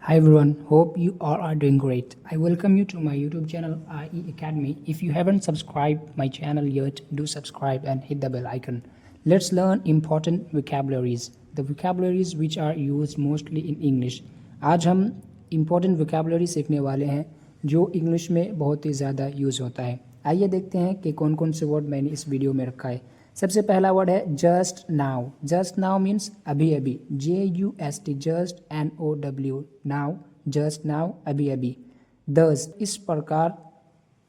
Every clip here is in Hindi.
Hi everyone, hope you all are doing great. I welcome you to my YouTube channel IE Academy. If you haven't subscribed my channel yet, do subscribe and hit the bell icon. Let's learn important vocabularies. The vocabularies which are used mostly in English. आज हम important vocabulary सीखने वाले हैं जो इंग्लिश में बहुत ही ज़्यादा यूज़ होता है। आइए देखते हैं कि कौन कौन से वर्ड मैंने इस वीडियो में रखा है। सबसे पहला वर्ड है just now. Just now means अभी अभी, JUST, just NOW, now, just now, अभी अभी। दस, इस प्रकार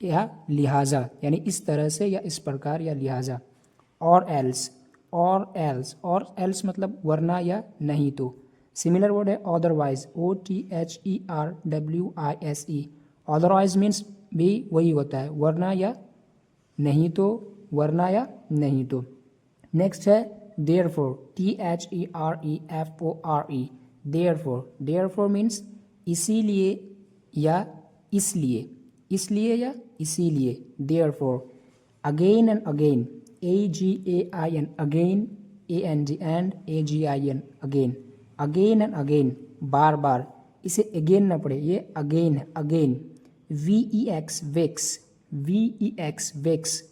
या लिहाजा, यानी इस तरह से या इस प्रकार या लिहाजा। और एल्स, और एल्स मतलब वरना या नहीं तो। सिमिलर वर्ड है अदरवाइज, OTHERWISE। अदरवाइज मीन्स भी वही होता है, वरना या नहीं तो, वरना या नहीं तो। नेक्स्ट है देयरफॉर, THEREFORE। देयरफॉर मीन्स इसीलिए या इसलिए, इसलिए या इसीलिए, therefore. Again and again, AGAIN, again, AND and AGIN, again. Again and again, बार बार, इसे अगेन ना पढ़े, ये अगेन है, again. VEX, vex, VEX, vex,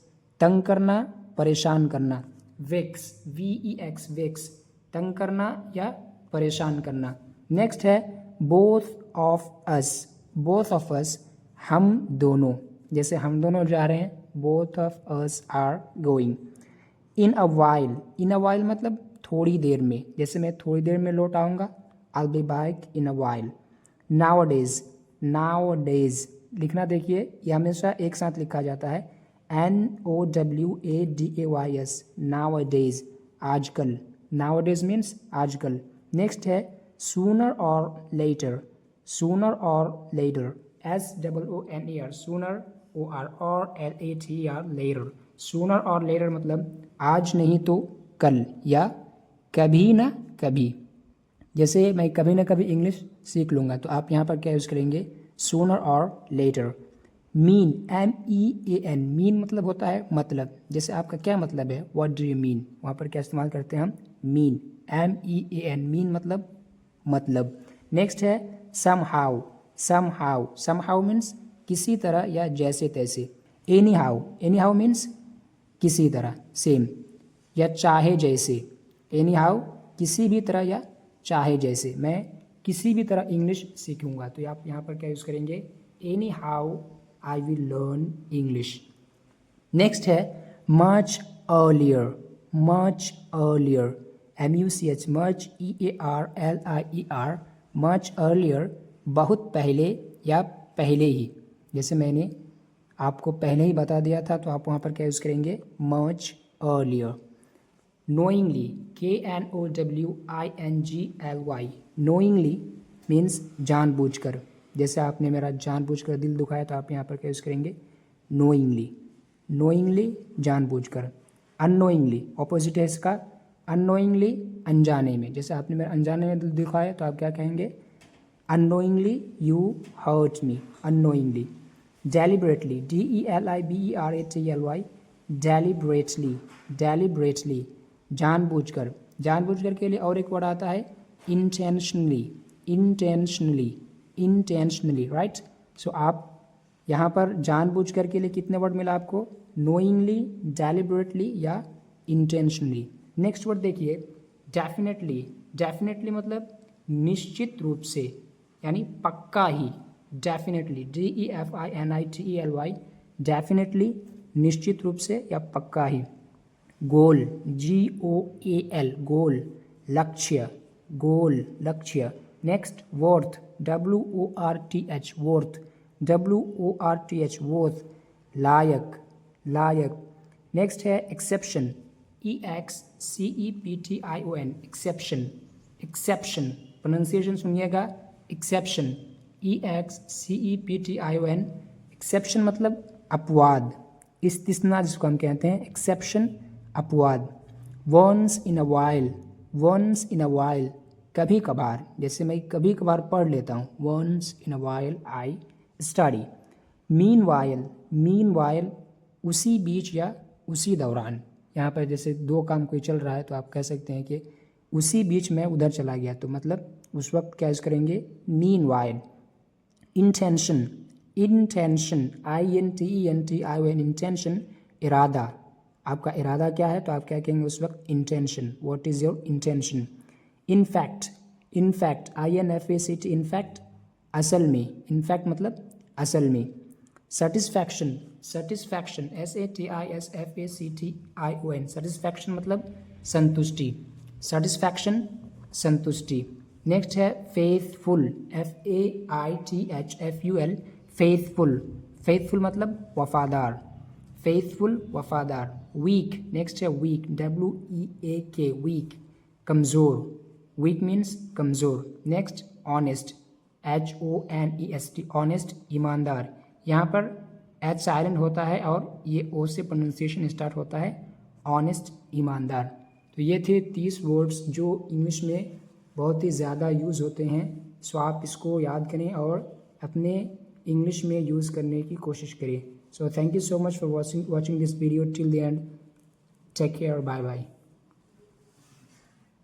तंग करना, परेशान करना। वेक्स, VEX, वेक्स, तंग करना या परेशान करना। नेक्स्ट है both of us. Both of us, हम दोनों, जैसे हम दोनों जा रहे हैं, both of us are going. In a while, in a while मतलब थोड़ी देर में, जैसे मैं थोड़ी देर में लौट आऊँगा, I will be back in a while. Nowadays, nowadays लिखना देखिए, ये हमेशा एक साथ लिखा जाता है, NOWADAYS, नाउअडेज, आजकल। नाउअडेज मीन्स आजकल। नेक्स्ट है सूनर और लेटर। सूनर और लेटर, SOONER, सूनर, और LATER, लेटर। सूनर और लेटर मतलब आज नहीं तो कल, या कभी ना कभी। जैसे मैं कभी ना कभी इंग्लिश सीख लूँगा, तो आप यहाँ पर क्या यूज़ करेंगे, सूनर और लेटर। मीन, MEAN, मीन मतलब होता है मतलब, जैसे आपका क्या मतलब है, व्हाट डू यू मीन, वहाँ पर क्या इस्तेमाल करते हैं हम, मीन, MEAN, मीन मतलब। नेक्स्ट है समहाउ। समहाउ मीन्स किसी तरह या जैसे तैसे। एनी हाउ मीन्स किसी तरह, सेम, या चाहे जैसे। एनी हाउ, किसी भी तरह या चाहे जैसे। मैं किसी भी तरह इंग्लिश सीखूंगा, तो आप यहाँ पर क्या यूज़ करेंगे, anyhow I will learn English. Next है much earlier. Much earlier, MUCH, much, EARLIER, much earlier, बहुत पहले या पहले ही। जैसे मैंने आपको पहले ही बता दिया था, तो आप वहाँ पर क्या यूज़ करेंगे, much earlier. Knowingly, KNOWINGLY, knowingly means जानबूझकर। जैसे आपने मेरा जानबूझकर दिल दुखाया, तो आप यहाँ पर क्या यूज़ करेंगे, नोइंगली। नोइंगली, जानबूझकर। अननोइंगली, ऑपोजिट है इसका, अननोइंगली, अनजाने में। जैसे आपने मेरा अनजाने में दिल दुखाया, तो आप क्या कहेंगे, unknowingly you hurt me, unknowingly. Deliberately, DELIBERATLY, deliberately, deliberately, जानबूझकर। जानबूझकर के लिए और एक वर्ड आता है intentionally, intentionally, intentionally, right. So आप यहाँ पर जानबूझकर के लिए कितने वर्ड मिला आपको, नोइंगली, डेलिबरेटली या इंटेंशनली। नेक्स्ट वर्ड देखिए डेफिनेटली। डेफिनेटली मतलब निश्चित रूप से, यानी पक्का ही। डेफिनेटली, DEFINITELY, डेफिनेटली, निश्चित रूप से या पक्का ही। गोल, GOAL, गोल, लक्ष्य, गोल, लक्ष्य। Next worth, WORTH, worth, WORTH, worth, लायक, लायक। नेक्स्ट है exception, EXCEPTION, exception, exception, pronunciation सुनिएगा, एक्सेप्शन, EXCEPTION, एक्सेप्शन मतलब अपवाद, इस्तिस्ना जिसको हम कहते हैं, एक्सेप्शन, अपवाद। Once in a while, once in a while, कभी कभार, जैसे मैं कभी कभार पढ़ लेता हूँ, once in a while I study. Meanwhile, meanwhile, उसी बीच या उसी दौरान। यहाँ पर जैसे दो काम कोई चल रहा है, तो आप कह सकते हैं कि उसी बीच में उधर चला गया, तो मतलब उस वक्त क्या यूज़ करेंगे, mean while. Intention, intention INTENTION, intention इरादा, आपका इरादा क्या है तो आप क्या कहेंगे उस वक्त, intention, what is your intention. In fact, in fact INFACT, in fact असल में, इनफैक्ट मतलब असल में। सेटिस्फैक्शन, सेटिस्फैक्शन SATISFACTION, सेटिस्फैक्शन मतलब संतुष्टि, सेटिस्फैक्शन संतुष्टि। नेक्स्ट है फेथफुल, FAITHFUL, फेथफुल, फेथफुल मतलब वफादार, फेथफुल वफादार। वीक, नेक्स्ट है वीक, WEAK, वीक कमज़ोर, वीक मीन्स कमज़ोर। नेक्स्ट ऑनेस्ट, HONEST, ऑनेस्ट ईमानदार। यहाँ पर H साइलेंट होता है और ये O से प्रोनाउंसिएशन स्टार्ट होता है, ऑनेस्ट ईमानदार। तो ये थे 30 वर्ड्स जो इंग्लिश में बहुत ही ज़्यादा यूज़ होते हैं। सो आप इसको याद करें और अपने इंग्लिश में यूज़ करने की कोशिश करें। So thank you so much for watching this video till the end. Take care, bye bye.